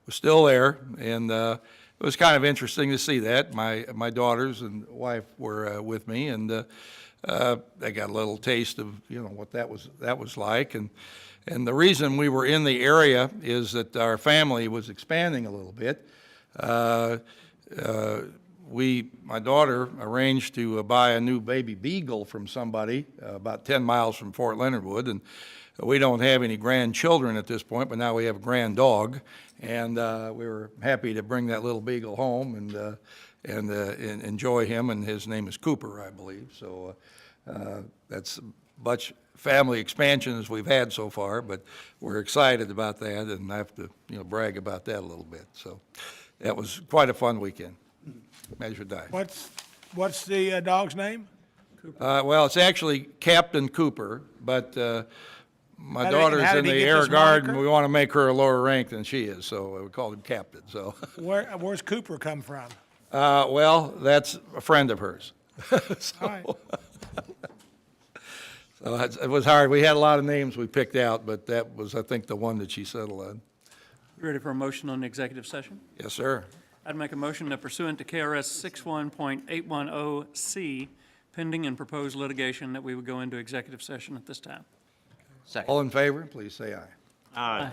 still there, and it was kind of interesting to see that. My daughters and wife were with me, and they got a little taste of what that was like, and the reason we were in the area is that our family was expanding a little bit. My daughter arranged to buy a new baby beagle from somebody about 10 miles from Fort Leonard Wood, and we don't have any grandchildren at this point, but now we have a grand dog, and we were happy to bring that little beagle home and enjoy him, and his name is Cooper, I believe. So that's much family expansion as we've had so far, but we're excited about that, and I have to brag about that a little bit. So that was quite a fun weekend. Magistrate Dye. What's the dog's name? Well, it's actually Captain Cooper, but my How daughter's did in he the get Air this Guard, and moniker? we want to make her a lower rank than she is, so we called him Captain. So, Where's Cooper come from? well, that's a friend of hers. So, All right. so it was hard. We had a lot of names we picked out, but that was, I think, the one that she settled on. You ready for a motion on the executive session? Yes, sir. I'd make a motion that pursuant to KRS 61.810C, pending and proposed litigation, that we would go into executive session at this time. Second. All in favor, please say aye. Aye.